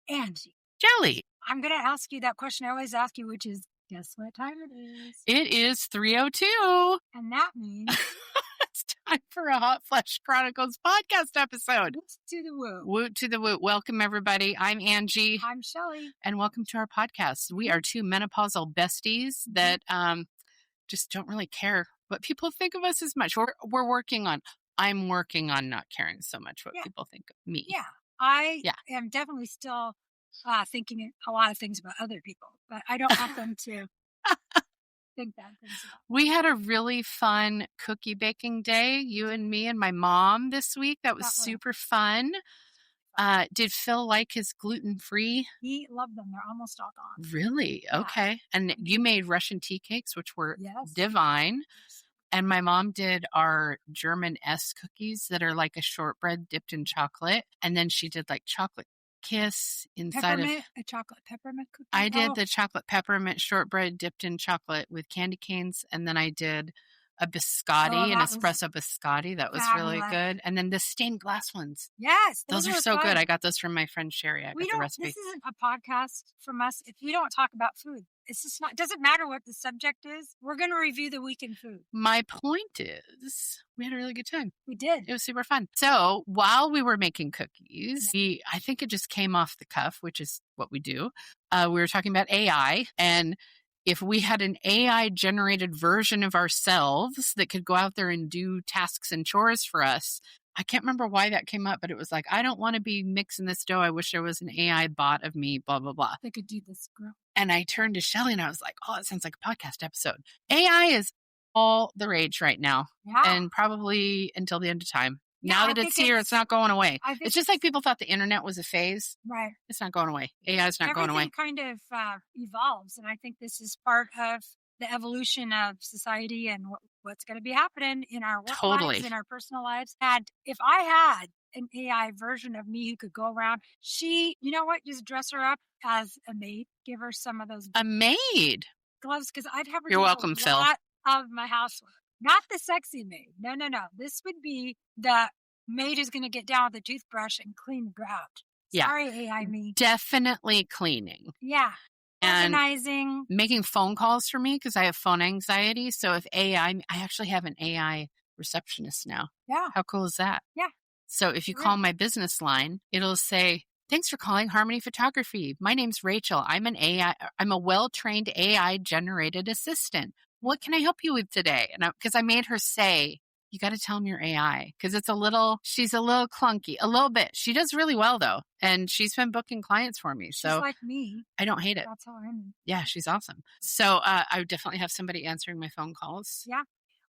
Angie, Jelly. I'm going to ask you that question I always ask you, which is, guess what time it is? It is 3:02. And that means It's time for a Hot Flesh Chronicles podcast episode. woot to the woo. Woot to the woot. Welcome, everybody. I'm Angie. I'm Shelly. And welcome to our podcast. We are two menopausal besties that just don't really care what people think of us as much. I'm working on not caring so much what people think of me. Yeah. I am definitely still thinking a lot of things about other people, but I don't want them to think bad things about me. We had a really fun cookie baking day, you and me and my mom this week. That was super fun. Did Phil like his gluten-free? He loved them. They're almost all gone. Really? Yeah. Okay. And you made Russian tea cakes, which were Yes. divine. And my mom did our German S cookies that are like a shortbread dipped in chocolate. And then she did like chocolate kiss inside a chocolate peppermint cookie. I did the chocolate peppermint shortbread dipped in chocolate with candy canes. And then I did a biscotti, an espresso biscotti. That was really good. And then the stained glass ones. Yes. Those are so good. I got those from my friend Sherry. I got the recipe. This isn't a podcast from us if we don't talk about food. It's just not, it doesn't matter what the subject is. We're going to review the week in food. My point is, we had a really good time. We did. It was super fun. So while we were making cookies, I think it just came off the cuff, which is what we do. We were talking about AI, and if we had an AI-generated version of ourselves that could go out there and do tasks and chores for us, I can't remember why that came up, but it was like, I don't want to be mixing this dough. I wish there was an AI bot of me, blah, blah, blah. They could do this, girl. And I turned to Shelly and I was like, oh, it sounds like a podcast episode. AI is all the rage right now. Yeah. And probably until the end of time. Yeah, now that it's here, it's not going away. It's just like people thought the internet was a phase. Right. It's not going away. AI is not going away. Everything kind of evolves. And I think this is part of the evolution of society and what's going to be happening in our work lives, in our personal lives. And if I had an AI version of me who could go around, you know what? Just dress her up as a maid. Give her some of those maid gloves, because I'd have her You're do welcome, a Phil. lot of my housework. Not the sexy maid. No. This would be the maid who's going to get down with the toothbrush and clean the grout. Yeah. Sorry, AI me. Definitely cleaning. Yeah. And organizing. Making phone calls for me because I have phone anxiety. So if I actually have an AI receptionist now. Yeah. How cool is that? Yeah. So if you call my business line, it'll say, thanks for calling Harmony Photography. My name's Rachel. I'm a well-trained AI generated assistant. What can I help you with today? And because I made her say, you got to tell him you're AI, because she's a little clunky, a little bit. She does really well though. And she's been booking clients for me. So she's like me. I don't hate it. That's how I'm. Yeah, she's awesome. So I would definitely have somebody answering my phone calls. Yeah.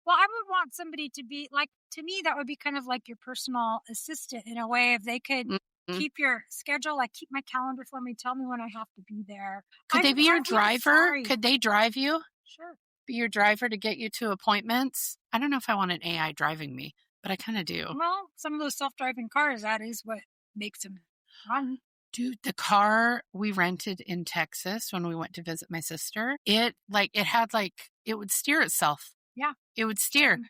Well, I would want somebody to be like, to me, that would be kind of like your personal assistant in a way. If they could keep your schedule, like keep my calendar for me, tell me when I have to be there. Could they be your driver? Could they drive you? Sure. Be your driver to get you to appointments? I don't know if I want an AI driving me, but I kind of do. Well, some of those self-driving cars, that is what makes them run. Dude, the car we rented in Texas when we went to visit my sister, it would steer itself. Yeah. It would steer.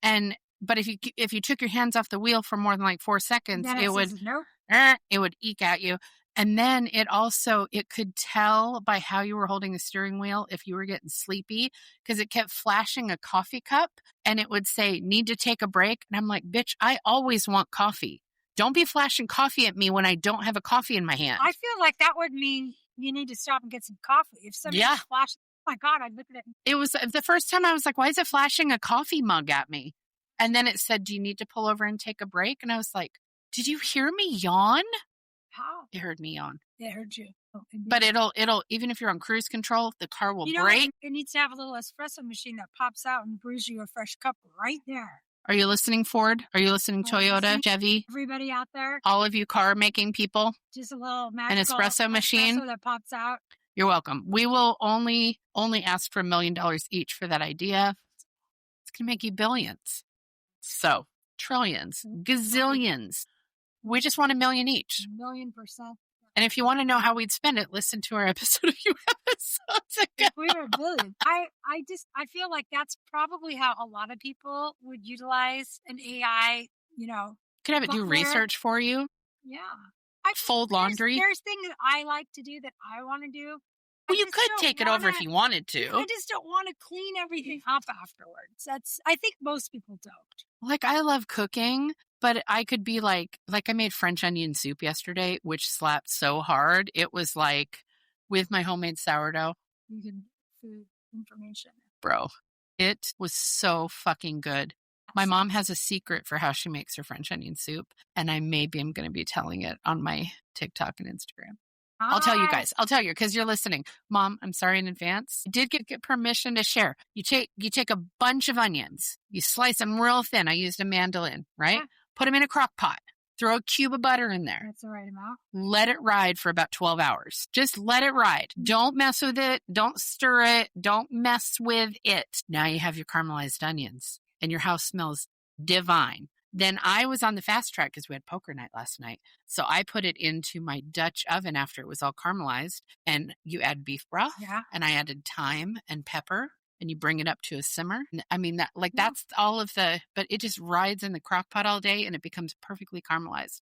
But if you took your hands off the wheel for more than like 4 seconds, it would eke at you. And then it could tell by how you were holding the steering wheel if you were getting sleepy, because it kept flashing a coffee cup and it would say, need to take a break. And I'm like, bitch, I always want coffee. Don't be flashing coffee at me when I don't have a coffee in my hand. I feel like that would mean you need to stop and get some coffee. If somebody flashed, oh my God, I'd look at it. It was the first time I was like, why is it flashing a coffee mug at me? And then it said, do you need to pull over and take a break? And I was like, did you hear me yawn? How? It heard me yawn. It heard you. Oh, but it'll even if you're on cruise control, the car will brake. It needs to have a little espresso machine that pops out and brews you a fresh cup right there. Are you listening, Ford? Are you listening, Toyota, Chevy? Everybody out there. All of you car making people. Just a little magical an espresso machine that pops out. You're welcome. We will only ask for $1 million each for that idea. It's going to make you billions. So, trillions, gazillions. We just want $1 million each. 1,000,000%. And if you want to know how we'd spend it, listen to our episode a few episodes ago. If we were billions. I feel like that's probably how a lot of people would utilize an AI, Could have it do research for you. Yeah. fold laundry. There's things that I like to do that I want to do. Well, you could take it over if you wanted to. I just don't want to clean everything up afterwards. I think most people don't. Like, I love cooking, but I could be like I made French onion soup yesterday, which slapped so hard. It was like with my homemade sourdough. You can food information. Bro, it was so fucking good. My mom has a secret for how she makes her French onion soup, and I'm going to be telling it on my TikTok and Instagram. I'll tell you guys. I'll tell you because you're listening. Mom, I'm sorry in advance. I did get permission to share. You take a bunch of onions. You slice them real thin. I used a mandolin, right? Yeah. Put them in a crock pot. Throw a cube of butter in there. That's the right amount. Let it ride for about 12 hours. Just let it ride. Don't mess with it. Don't stir it. Don't mess with it. Now you have your caramelized onions and your house smells divine. Then I was on the fast track because we had poker night last night. So I put it into my Dutch oven after it was all caramelized. And you add beef broth. Yeah. And I added thyme and pepper. And you bring it up to a simmer. I mean, that's all of but it just rides in the crock pot all day and it becomes perfectly caramelized.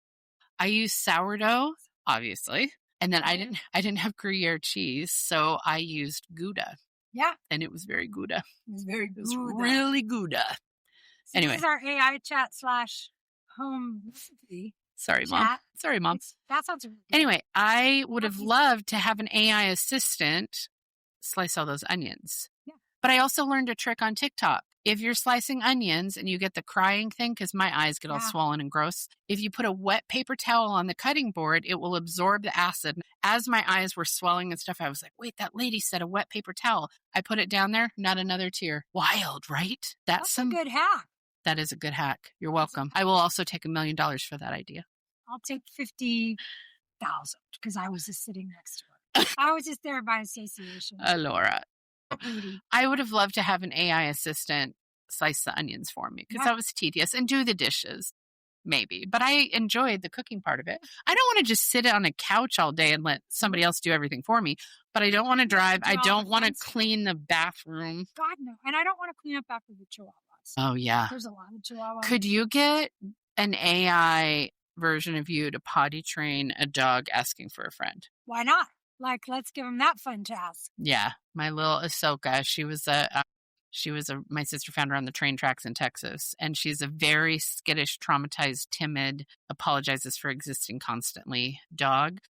I use sourdough, obviously. And then I didn't have Gruyere cheese. So I used Gouda. Yeah. And it was very Gouda. It was very Gouda. It was really Gouda. So anyway. This is our AI chat / home recipe. Sorry, Mom. Sorry, Mom. That sounds really good. Anyway, I would have loved to have an AI assistant slice all those onions. Yeah. But I also learned a trick on TikTok. If you're slicing onions and you get the crying thing, because my eyes get all swollen and gross, if you put a wet paper towel on the cutting board, it will absorb the acid. As my eyes were swelling and stuff, I was like, wait, that lady said a wet paper towel. I put it down there, not another tear. Wild, right? That's a good hack. That is a good hack. You're welcome. I will also take $1 million for that idea. I'll take 50,000 because I was just sitting next to her. I was just there by association. Laura. I would have loved to have an AI assistant slice the onions for me because that was tedious and do the dishes, maybe. But I enjoyed the cooking part of it. I don't want to just sit on a couch all day and let somebody else do everything for me. But I don't want to drive. I don't want to clean the bathroom. God, no. And I don't want to clean up after the chihuahuas. Oh, yeah. There's a lot of chihuahuas. Could you get an AI version of you to potty train a dog asking for a friend? Why not? Like, let's give him that fun task. Yeah. My little Ahsoka, my sister found her on the train tracks in Texas, and she's a very skittish, traumatized, timid, apologizes for existing constantly dog.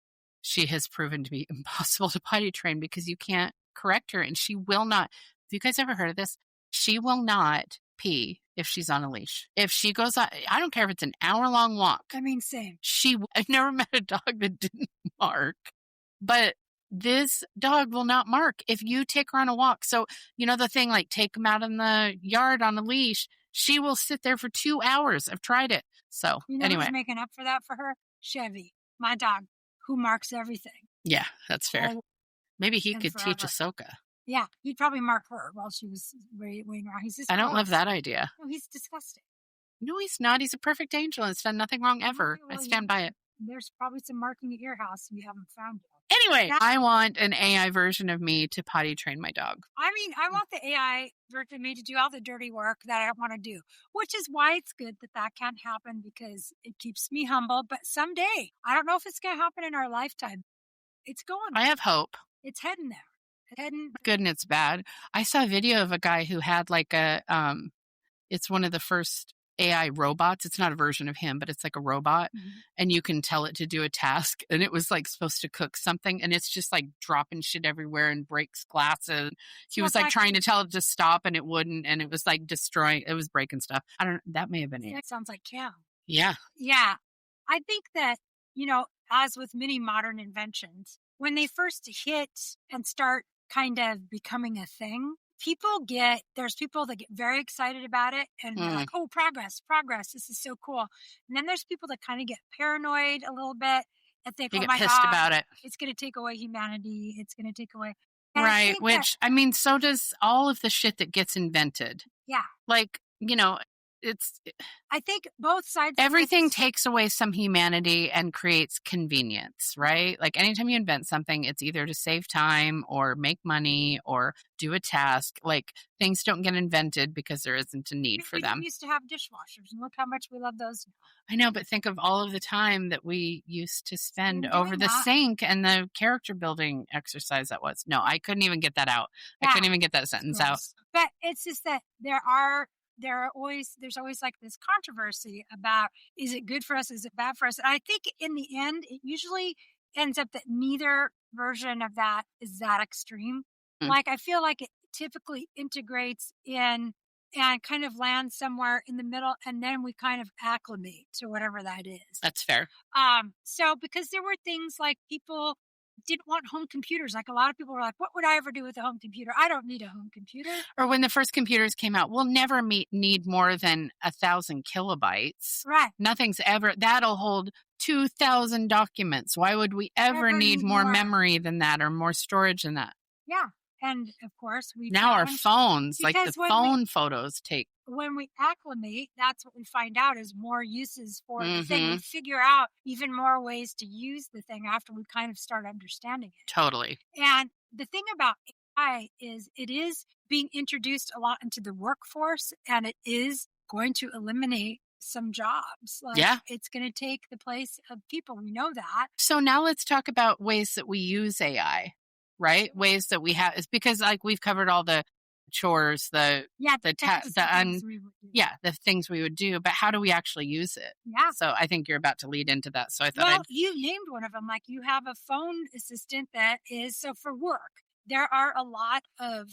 She has proven to be impossible to potty train because you can't correct her, and she will not. Have you guys ever heard of this? She will not pee if she's on a leash. If she goes on, I don't care if it's an hour-long walk. I mean, same. I've never met a dog that didn't mark, but this dog will not mark if you take her on a walk. So, you know, the thing, like take them out in the yard on a leash, she will sit there for 2 hours. I've tried it. So anyway. Who's making up for that for her? Chevy, my dog, who marks everything. Yeah, that's fair. Maybe he could teach Ahsoka. Yeah, he'd probably mark her while she was waiting around. I don't love that idea. No, he's disgusting. No, he's not. He's a perfect angel. He's done nothing wrong ever. I stand by it. There's probably some marking at your house and you haven't found it. Anyway, I want an AI version of me to potty train my dog. I mean, I want the AI version of me to do all the dirty work that I don't want to do, which is why it's good that can't happen because it keeps me humble. But someday, I don't know if it's going to happen in our lifetime. It's going. I have hope. It's heading there. It's heading. Good and it's bad. I saw a video of a guy who had like it's one of the first AI robots. It's not a version of him, but it's like a robot and you can tell it to do a task and it was like supposed to cook something and it's just like dropping shit everywhere and breaks glasses. He was like trying to tell it to stop and it wouldn't and it was like destroying, it was breaking stuff. I don't know. That may have been it. That sounds like Cam. Yeah. Yeah. I think that, you know, as with many modern inventions, when they first hit and start kind of becoming a thing, there's people that get very excited about it and they're like, oh, progress, this is so cool. And then there's people that kind of get paranoid a little bit and think, oh my God, about it. It's going to take away humanity. It's going to take away. And right. Which, I mean, so does all of the shit that gets invented. Yeah. Like, you know, I think both sides. Everything takes away some humanity and creates convenience, right? Like anytime you invent something, it's either to save time or make money or do a task. Like things don't get invented because there isn't a need for them. We used to have dishwashers, and look how much we love those now. I know, but think of all of the time that we used to spend over the sink and the character building exercise that was. No, I couldn't even get that out. Yeah, I couldn't even get that sentence out. But it's just that there's always like this controversy about, is it good for us? Is it bad for us? And I think in the end, it usually ends up that neither version of that is that extreme. Like, I feel like it typically integrates in and kind of land somewhere in the middle, and then we kind of acclimate to whatever that is. That's fair. So because there were things like people didn't want home computers. Like a lot of people were like, what would I ever do with a home computer? I don't need a home computer. Or when the first computers came out, we'll never need more than 1,000 kilobytes. Right. That'll hold 2,000 documents. Why would we ever need more memory than that or more storage than that? Yeah. And of course, our phones, like the phone photos take. When we acclimate, that's what we find out is more uses for the thing. We figure out even more ways to use the thing after we kind of start understanding it. Totally. And the thing about AI is it is being introduced a lot into the workforce, and it is going to eliminate some jobs. It's going to take the place of people. We know that. So now let's talk about ways that we use AI. Right? Ways that we have is because like we've covered all the chores, the things we would do, but how do we actually use it? Yeah. So I think you're about to lead into that. So I thought you named one of them. Like you have a phone assistant that is, so for work, there are a lot of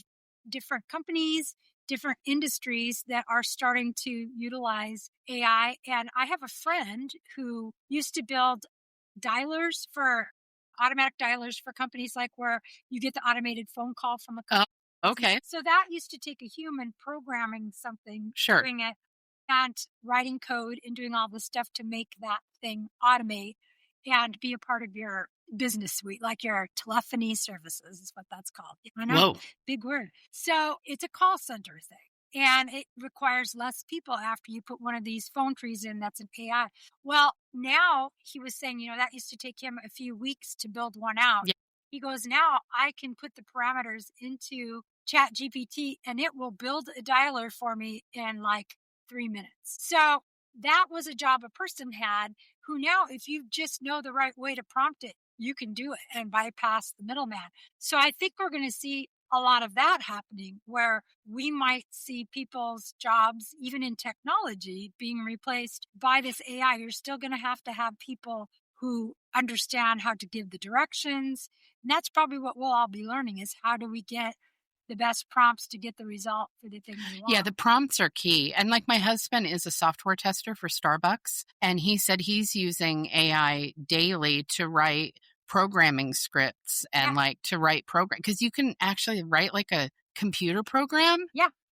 different companies, different industries that are starting to utilize AI. And I have a friend who used to build automatic dialers for companies, like where you get the automated phone call from a company. Okay. So that used to take a human programming something, sure, doing it, and writing code and doing all this stuff to make that thing automate and be a part of your business suite, like your telephony services is what that's called. I know, whoa, big word. So it's a call center thing. And it requires less people after you put one of these phone trees in that's an AI. Well, now he was saying, that used to take him a few weeks to build one out. Yeah. He goes, now I can put the parameters into ChatGPT and it will build a dialer for me in like 3 minutes. So that was a job a person had who now, if you just know the right way to prompt it, you can do it and bypass the middleman. So I think we're going to see a lot of that happening where we might see people's jobs, even in technology, being replaced by this AI. You're still going to have people who understand how to give the directions. And that's probably what we'll all be learning is how do we get the best prompts to get the result for the thing we want. Yeah, the prompts are key. And like my husband is a software tester for Starbucks, and he said he's using AI daily to write programming scripts and like to write program, because you can actually write like a computer program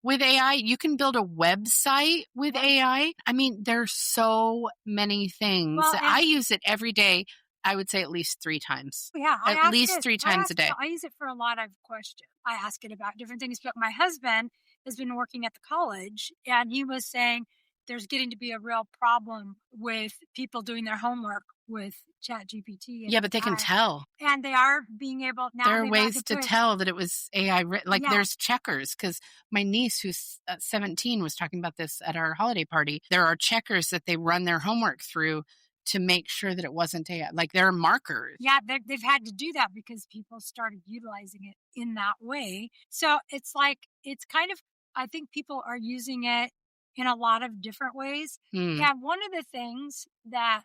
with AI. You can build a website with AI. I mean, there's so many things. I use it every day. I would say at least 3 times. Yeah, at least 3 times a day. I use it for a lot of questions. I ask it about different things. But my husband has been working at the college, and he was saying there's getting to be a real problem with people doing their homework with ChatGPT. Yeah, but they can tell. And they are being able now. There are ways to tell that it was AI written. Like there's checkers, because my niece, who's 17, was talking about this at our holiday party. There are checkers that they run their homework through to make sure that it wasn't AI. Like there are markers. Yeah, they've had to do that because people started utilizing it in that way. So it's like, it's kind of, I think people are using it in a lot of different ways. And one of the things that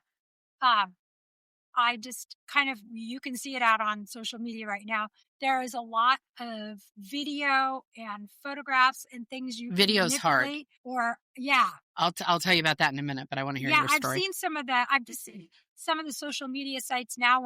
I just kind of, you can see it out on social media right now. There is a lot of video and photographs and things you Video's hard. Or I'll tell you about that in a minute, but I want to hear your story. I've seen some of that. I've just seen some of the social media sites now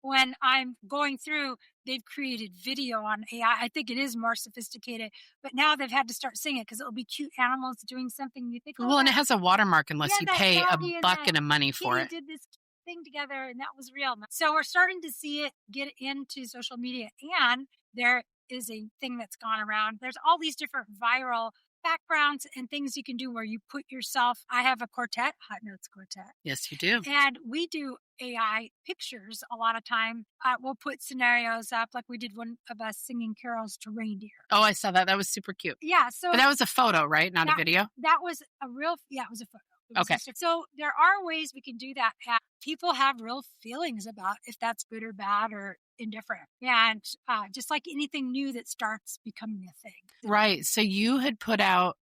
when I'm going through, they've created video on AI. I think it is more sophisticated, but now they've had to start seeing it because it'll be cute animals doing something. You think, and it has a watermark unless you pay a bucket of money for it. Did this thing together, and that was real. So we're starting to see it get into social media, and there is a thing that's gone around. There's all these different viral backgrounds and things you can do where you put yourself. I have a quartet, Hot Notes Quartet. Yes, you do. And we do AI pictures a lot of time. We'll put scenarios up, like we did one of us singing carols to reindeer. Oh, I saw that. That was super cute. Yeah. So, but that was a photo, right? Not a video? That was a real, it was a photo. Okay. So there are ways we can do that. People have real feelings about if that's good or bad or indifferent. And just like anything new that starts becoming a thing. Right. So you had put out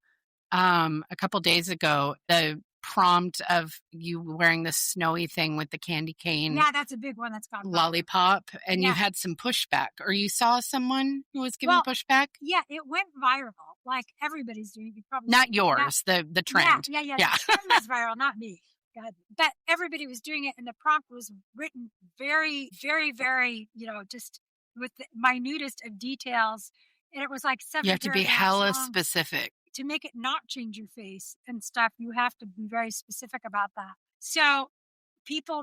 a couple days ago the prompt of you wearing the snowy thing with the candy cane. Yeah, that's a big one that's gone lollipop. And you had some pushback, or you saw someone who was giving pushback? Yeah, it went viral. Like everybody's doing it. Probably not yours, the trend. Yeah. The trend was viral, not me. God. But everybody was doing it, and the prompt was written very, very, very, just with the minutest of details. And it was like 7 You have to be hella specific. To make it not change your face and stuff, you have to be very specific about that. So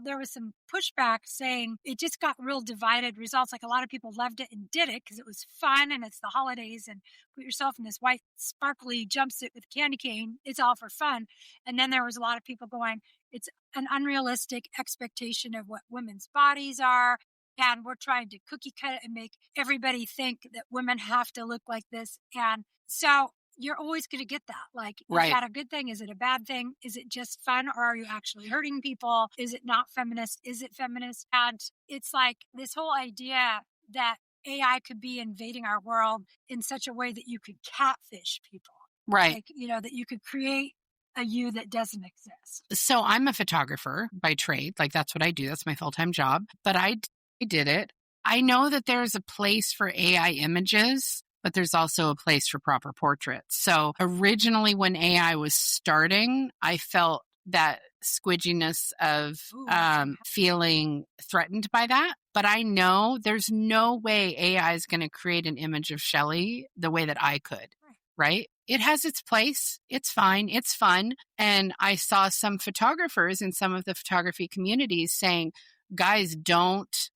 there was some pushback saying it just got real divided results. Like a lot of people loved it and did it because it was fun and it's the holidays and put yourself in this white sparkly jumpsuit with candy cane. It's all for fun. And then there was a lot of people going, it's an unrealistic expectation of what women's bodies are. And we're trying to cookie cut it and make everybody think that women have to look like this. And so you're always going to get that. Like, is that a good thing? Is it a bad thing? Is it just fun? Or are you actually hurting people? Is it not feminist? Is it feminist? And it's like this whole idea that AI could be invading our world in such a way that you could catfish people. Right. Like, that you could create a you that doesn't exist. So I'm a photographer by trade. Like that's what I do. That's my full-time job. But I did it. I know that there's a place for AI images, but there's also a place for proper portraits. So originally when AI was starting, I felt that squidginess of feeling threatened by that. But I know there's no way AI is going to create an image of Shelley the way that I could, right? It has its place. It's fine. It's fun. And I saw some photographers in some of the photography communities saying, guys, don't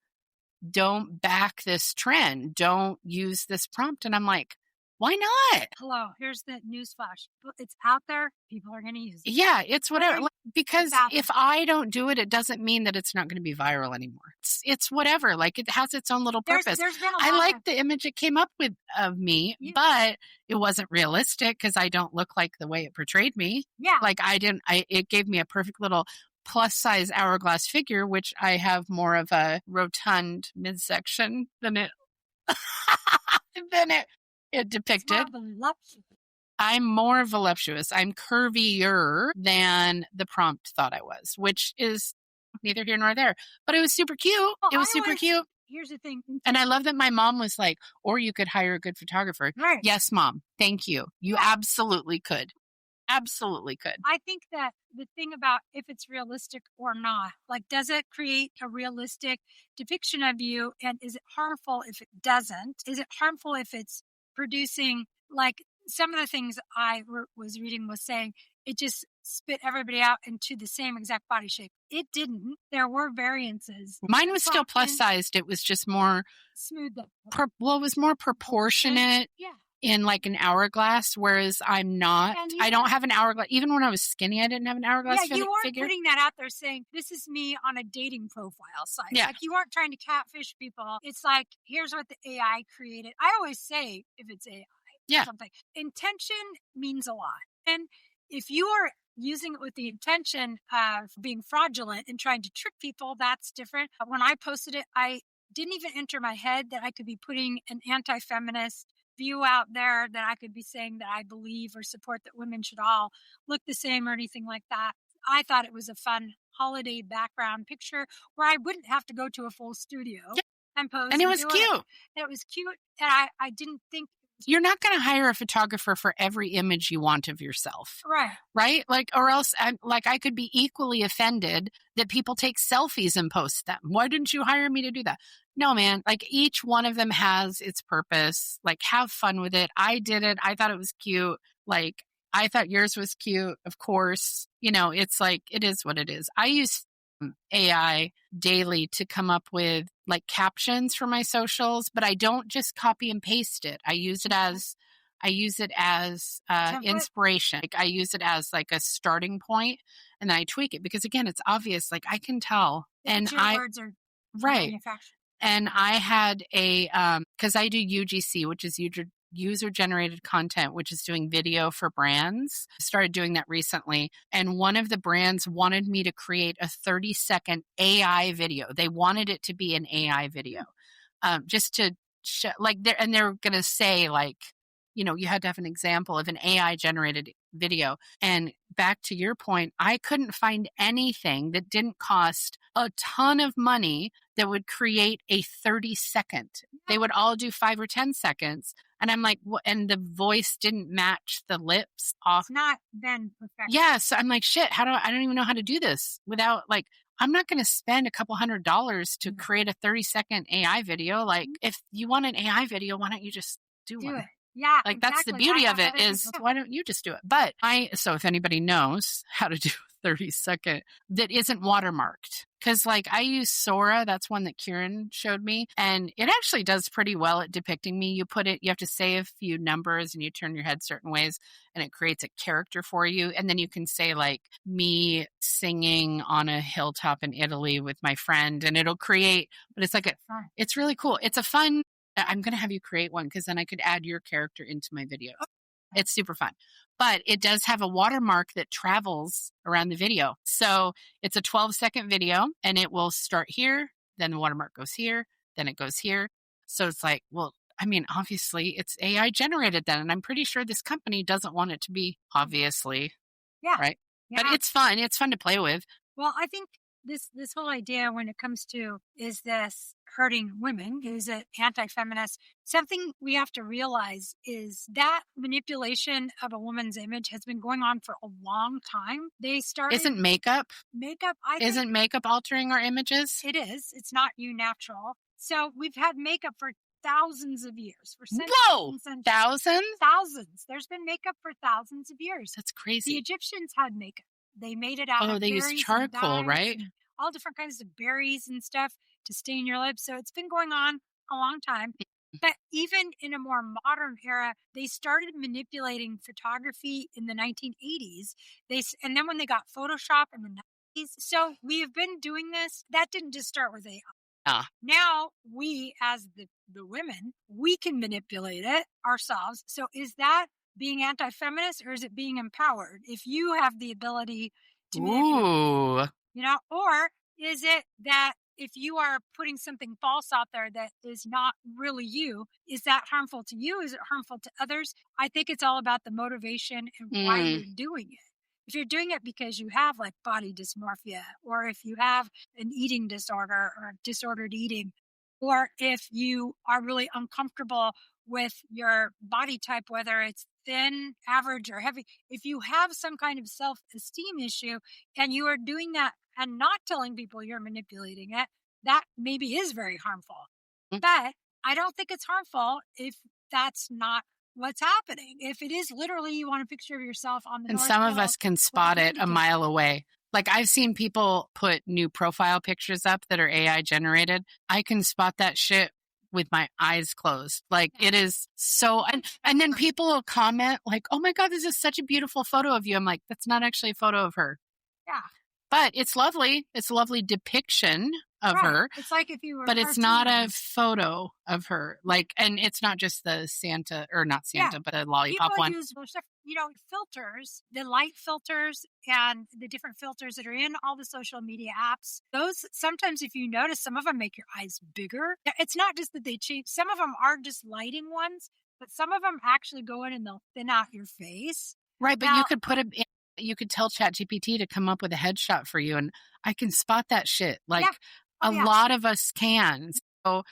back this trend. Don't use this prompt. And I'm like, why not? Hello, here's the news flash. It's out there. People are going to use it. Yeah, it's whatever. Because if I don't do it, it doesn't mean that it's not going to be viral anymore. It's whatever. Like it has its own little purpose. I like the image it came up with of me, but it wasn't realistic because I don't look like the way it portrayed me. Yeah. Like it gave me a perfect little plus size hourglass figure, which I have more of a rotund midsection than it depicted. I'm more voluptuous. I'm curvier than the prompt thought I was, which is neither here nor there. But it was super cute. Well, it was super cute. Here's the thing. And I love that my mom was like, or you could hire a good photographer. Right. Yes, Mom. Thank you. You absolutely could. Absolutely could. I think that the thing about if it's realistic or not, like, does it create a realistic depiction of you? And is it harmful if it doesn't? Is it harmful if it's producing, like, some of the things I was reading was saying it just spit everybody out into the same exact body shape. It didn't. There were variances. Mine was still plus sized. It was just more smooth. It was more proportionate. Yeah. In like an hourglass, whereas I'm not. I don't have an hourglass. Even when I was skinny, I didn't have an hourglass figure. Yeah, you weren't putting that out there saying, this is me on a dating profile site. Yeah. Like, you weren't trying to catfish people. It's like, here's what the AI created. I always say, if it's AI, something. Intention means a lot. And if you are using it with the intention of being fraudulent and trying to trick people, that's different. When I posted it, I didn't even enter my head that I could be putting an anti-feminist view out there, that I could be saying that I believe or support that women should all look the same or anything like that. I thought it was a fun holiday background picture where I wouldn't have to go to a full studio and pose. And it was cute. It was cute. And I didn't think. You're not going to hire a photographer for every image you want of yourself. Right. Right? Like, or else I could be equally offended that people take selfies and post them. Why didn't you hire me to do that? No, man. Like, each one of them has its purpose. Like, have fun with it. I did it. I thought it was cute. Like, I thought yours was cute. Of course, it's like, it is what it is. I use AI daily to come up with like captions for my socials, but I don't just copy and paste it. I use it as I use it as inspiration. Like I use it as like a starting point, and then I tweak it because again, it's obvious. Like I can tell, and words are manufactured. And I had because I do UGC, which is user-generated content, which is doing video for brands. I started doing that recently. And one of the brands wanted me to create a 30-second AI video. They wanted it to be an AI video. Just to show, like, they're going to say, like, you had to have an example of an AI-generated video. And back to your point, I couldn't find anything that didn't cost a ton of money that would create a 30-second. They would all do 5 or 10 seconds. And I'm like, and the voice didn't match the lips off. It's not then perfect. Yeah. So I'm like, shit, I don't even know how to do this without, like, I'm not going to spend a couple $100 to create a 30-second AI video. Like, if you want an AI video, why don't you just do one? It. Yeah. Like, exactly. That's the beauty of it is why don't you just do it? But so if anybody knows how to do a 30-second that isn't watermarked, because like I use Sora, that's one that Kieran showed me, and it actually does pretty well at depicting me. You have to say a few numbers and you turn your head certain ways and it creates a character for you. And then you can say like me singing on a hilltop in Italy with my friend and it'll create, but it's like it's really cool. It's a fun, I'm going to have you create one because then I could add your character into my video. It's super fun. But it does have a watermark that travels around the video. So it's a 12-second video and it will start here, then the watermark goes here, then it goes here. So it's like, well, I mean, obviously it's AI generated then. And I'm pretty sure this company doesn't want it to be, obviously. Yeah. Right? Yeah. But it's fun. It's fun to play with. Well, I think this whole idea when it comes to is this hurting women, is it anti-feminist? Something we have to realize is that manipulation of a woman's image has been going on for a long time. They started. Isn't makeup? Isn't makeup altering our images? It is. It's not natural. So we've had makeup for thousands of years. For centuries. Whoa! Thousands? Thousands. There's been makeup for thousands of years. That's crazy. The Egyptians had makeup. They made it out of they use charcoal, right? All different kinds of berries and stuff to stain your lips. So it's been going on a long time. But even in a more modern era, they started manipulating photography in the 1980s. And then when they got Photoshop in the 90s. So we have been doing this. That didn't just start with AI. Now we, as the women, we can manipulate it ourselves. So is that being anti-feminist or is it being empowered? If you have the ability to manipulate, or is it that if you are putting something false out there that is not really you, is that harmful to you? Is it harmful to others? I think it's all about the motivation and why you're doing it. If you're doing it because you have like body dysmorphia, or if you have an eating disorder or disordered eating, or if you are really uncomfortable with your body type, whether it's thin, average, or heavy, if you have some kind of self-esteem issue and you are doing that and not telling people you're manipulating it, that maybe is very harmful. But I don't think it's harmful if that's not what's happening. If it is literally you want a picture of yourself on the and some of us can spot it a mile away. Like I've seen people put new profile pictures up that are AI generated. I can spot that shit with my eyes closed. Like it is so, and then people will comment like, oh my God, this is such a beautiful photo of you. I'm like, that's not actually a photo of her. Yeah. But it's lovely. It's a lovely depiction of her. It's like if you were, but it's not a photo of her. Like, and it's not just the Santa, or not Santa, but a lollipop people one. Use stuff, filters, the light filters and the different filters that are in all the social media apps. Those sometimes, if you notice, some of them make your eyes bigger. It's not just that they change. Some of them are just lighting ones, but some of them actually go in and they'll thin out your face. Right, but you could put it in. You could tell ChatGPT to come up with a headshot for you, and I can spot that shit. Like a lot of us can. So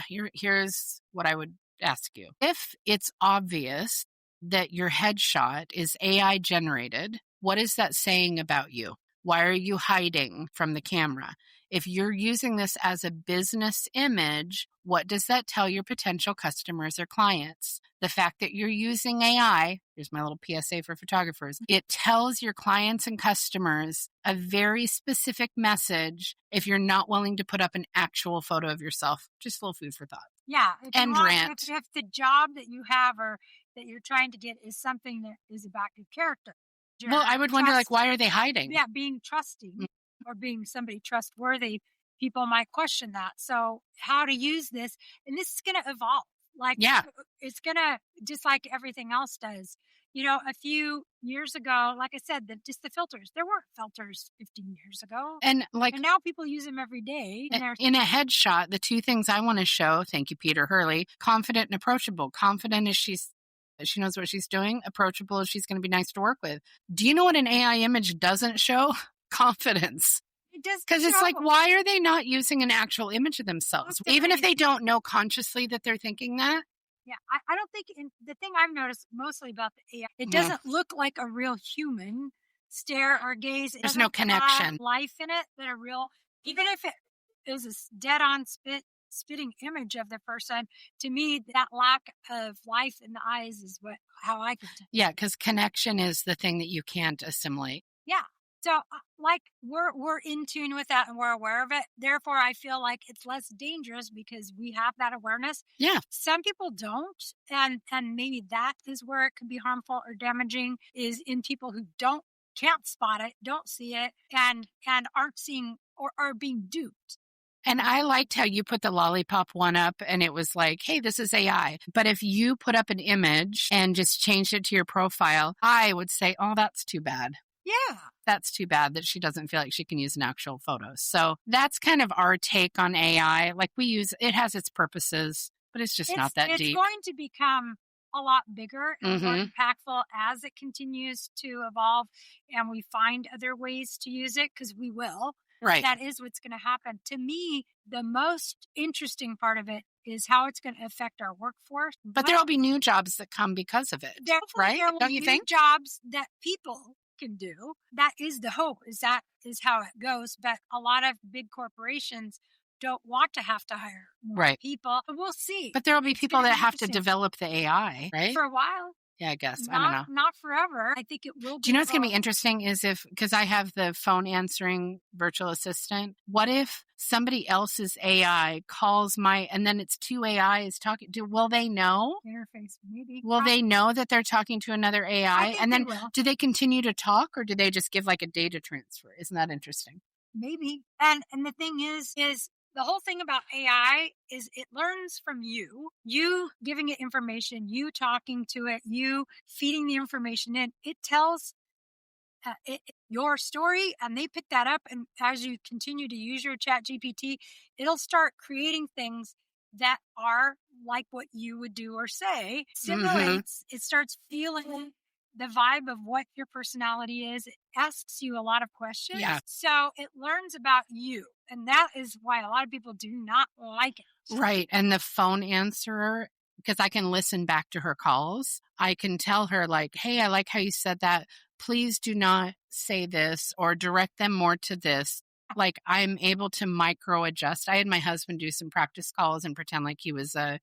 here's what I would ask you. If it's obvious that your headshot is AI generated, what is that saying about you? Why are you hiding from the camera? if you're using this as a business image, what does that tell your potential customers or clients? The fact that you're using AI, here's my little PSA for photographers, it tells your clients and customers a very specific message if you're not willing to put up an actual photo of yourself. Just a little food for thought. Yeah. And rant. If the job that you have or that you're trying to get is something that is about your character. Well, I would wonder, like, why are they hiding? Yeah, being trusting or being somebody trustworthy, people might question that. So how to use this, and this is going to evolve. Like, it's going to, just like everything else does. You know, a few years ago, like I said, just the filters. There weren't filters 15 years ago. And now people use them every day. In a headshot, the two things I want to show, thank you, Peter Hurley, confident and approachable. Confident is she knows what she's doing. Approachable is she's going to be nice to work with. Do you know what an AI image doesn't show? Confidence. It does. Because it's like, why are they not using an actual image of themselves? Even if they don't know consciously that they're thinking that? Yeah, I don't think, the thing I've noticed mostly about the AI, it doesn't look like a real human stare or gaze. There's no connection. Life in it that are real, even if it is a dead-on spitting image of the person, to me, that lack of life in the eyes is how I can tell. Yeah, because connection is the thing that you can't assimilate. Yeah. So, like, we're in tune with that and we're aware of it. Therefore, I feel like it's less dangerous because we have that awareness. Yeah. Some people don't, and maybe that is where it could be harmful or damaging, is in people who can't spot it, don't see it, and aren't seeing or are being duped. And I liked how you put the lollipop one up and it was like, hey, this is AI. But if you put up an image and just changed it to your profile, I would say, oh, that's too bad. Yeah. That's too bad that she doesn't feel like she can use an actual photo. So that's kind of our take on AI. Like, it has its purposes, but it's just not that deep. It's going to become a lot bigger and more impactful as it continues to evolve and we find other ways to use it, because we will. Right. That is what's going to happen. To me, the most interesting part of it is how it's going to affect our workforce. But there will be new jobs that come because of it, right? Don't you think? Jobs that people can do. That is the hope. That is how it goes. But a lot of big corporations don't want to have to hire more people. But we'll see. But there will be people that have to develop the AI, right? For a while. Yeah, I guess. I don't know. Not forever. I think it will be. Do you know what's going to be interesting is because I have the phone answering virtual assistant, what if somebody else's AI calls and then it's two AIs talking? Will they know? Interface, maybe. Will they know that they're talking to another AI? And then do they continue to talk, or do they just give like a data transfer? Isn't that interesting? Maybe. And the thing is the whole thing about AI is it learns from you giving it information, you talking to it, you feeding the information in. It tells your story, and they pick that up. And as you continue to use your chat GPT, it'll start creating things that are like what you would do or say. Simulates, it starts feeling the vibe of what your personality is. It asks you a lot of questions. Yeah. So it learns about you. And that is why a lot of people do not like it. Right. And the phone answerer, because I can listen back to her calls, I can tell her like, hey, I like how you said that. Please do not say this or direct them more to this. Like, I'm able to micro adjust. I had my husband do some practice calls and pretend like he was a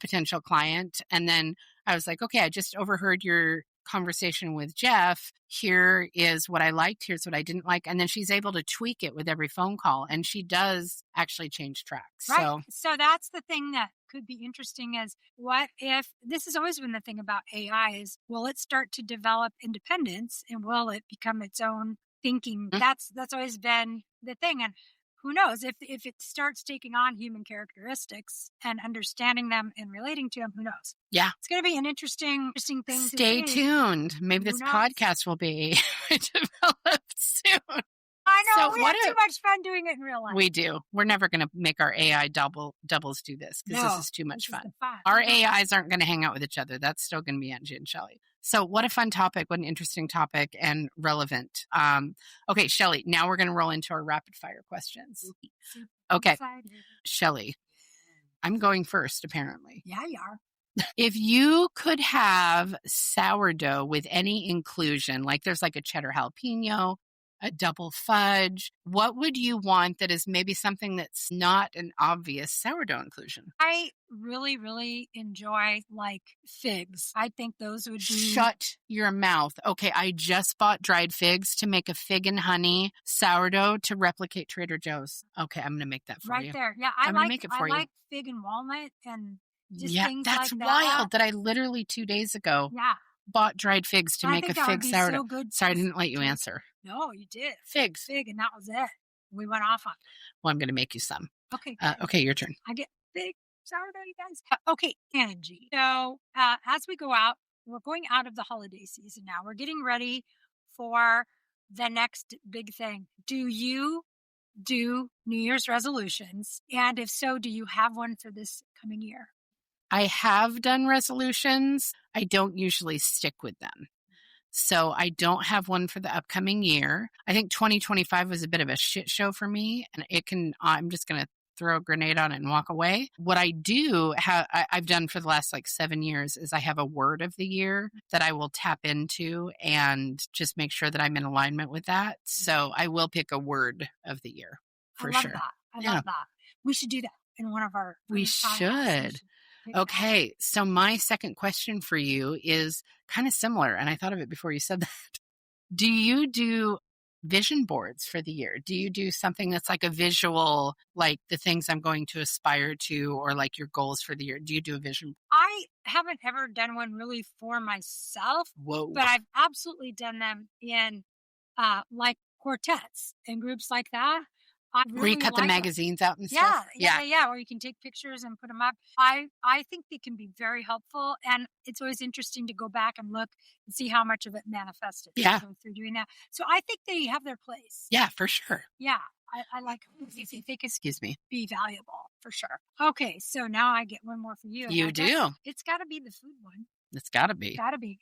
potential client. And then I was like, okay, I just overheard your conversation with Jeff. Here is what I liked. Here's what I didn't like. And then she's able to tweak it with every phone call. And she does actually change tracks. Right. So that's the thing that could be interesting is, what if, this has always been the thing about AI, is will it start to develop independence and will it become its own thinking? That's always been the thing. And who knows if it starts taking on human characteristics and understanding them and relating to them, who knows? Yeah. It's going to be an interesting thing. Stay tuned. Maybe this podcast will be developed soon. I know. We have too much fun doing it in real life. We do. We're never going to make our AI doubles do this, because this is too much fun. Our AIs aren't going to hang out with each other. That's still going to be Angie and Shelly. So what a fun topic. What an interesting topic and relevant. Okay, Shelly, now we're going to roll into our rapid fire questions. Okay. Shelly, I'm going first, apparently. Yeah, you are. If you could have sourdough with any inclusion, like there's like a cheddar jalapeno, a double fudge. What would you want that is maybe something that's not an obvious sourdough inclusion? I really, really enjoy like figs. I think those would be... Shut your mouth. Okay, I just bought dried figs to make a fig and honey sourdough to replicate Trader Joe's. Okay, I'm going to make that for you. Right there. Yeah, I like fig and walnut and just things that's like wild that I literally 2 days ago bought dried figs to make a fig sourdough. So good. Sorry, I didn't let you answer. No, you did. Figs. Fig, and that was it. We went off on it. Well, I'm going to make you some. Okay. Okay, your turn. I get fig sourdough, you guys. Okay, Angie. So as we go out, we're going out of the holiday season now. We're getting ready for the next big thing. Do you do New Year's resolutions? And if so, do you have one for this coming year? I have done resolutions. I don't usually stick with them. So I don't have one for the upcoming year. I think 2025 was a bit of a shit show for me, and I'm just going to throw a grenade on it and walk away. What I do I've done for the last 7 years is I have a word of the year that I will tap into and just make sure that I'm in alignment with that. So I will pick a word of the year for sure. I love that. We should do that in one of our... We should. Okay, so my second question for you is kind of similar, and I thought of it before you said that. Do you do vision boards for the year? Do you do something that's like a visual, like the things I'm going to aspire to, or like your goals for the year? Do you do a vision board? I haven't ever done one really for myself. Whoa. But I've absolutely done them in like quartets and groups like that. Where you cut the magazines out and stuff? Yeah. Or you can take pictures and put them up. I think they can be very helpful. And it's always interesting to go back and look and see how much of it manifested through doing that. So I think they have their place. Yeah, for sure. Yeah. I like them. They can be valuable for sure. Okay. So now I get one more for you. You do. It's got to be the food one. It's got to be. Got to be.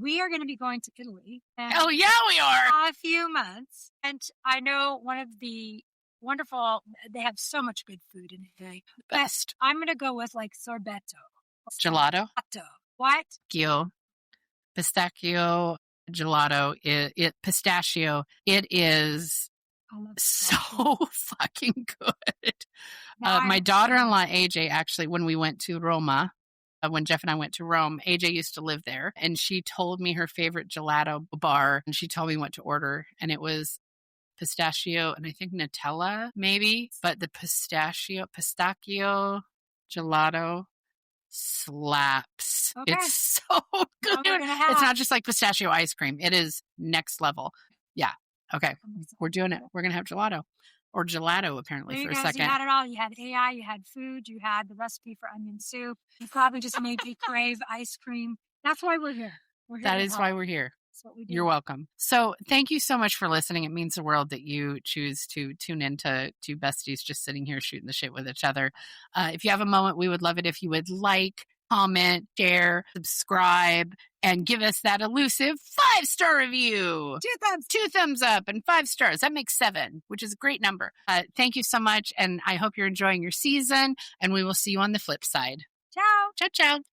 We are going to be going to Italy. Oh, yeah, we are. A few months. And I know one of the wonderful, they have so much good food in Italy. Best. I'm going to go with sorbetto. Gelato? What? Pistachio gelato. Pistachio. It is so fucking good. My daughter-in-law, AJ, actually, when we went to Roma, when Jeff and I went to Rome, AJ used to live there, and she told me her favorite gelato bar, and she told me what to order, and it was pistachio and I think Nutella maybe, but the pistachio gelato slaps. Okay. It's so good. It's not just like pistachio ice cream. It is next level. Yeah. Okay. We're doing it. We're going to have gelato or gelato apparently for a second. You had it all. You had AI, you had food, you had the recipe for onion soup. You probably just made me crave ice cream. That's why we're here. That is why we're here. That's what we do. You're welcome. So thank you so much for listening. It means the world that you choose to tune into two besties just sitting here shooting the shit with each other. If you have a moment, we would love it if you would like, comment, share, subscribe, and give us that elusive 5-star review. 2 thumbs up and 5 stars. That makes 7, which is a great number. Thank you so much. And I hope you're enjoying your season, and we will see you on the flip side. Ciao. Ciao, ciao.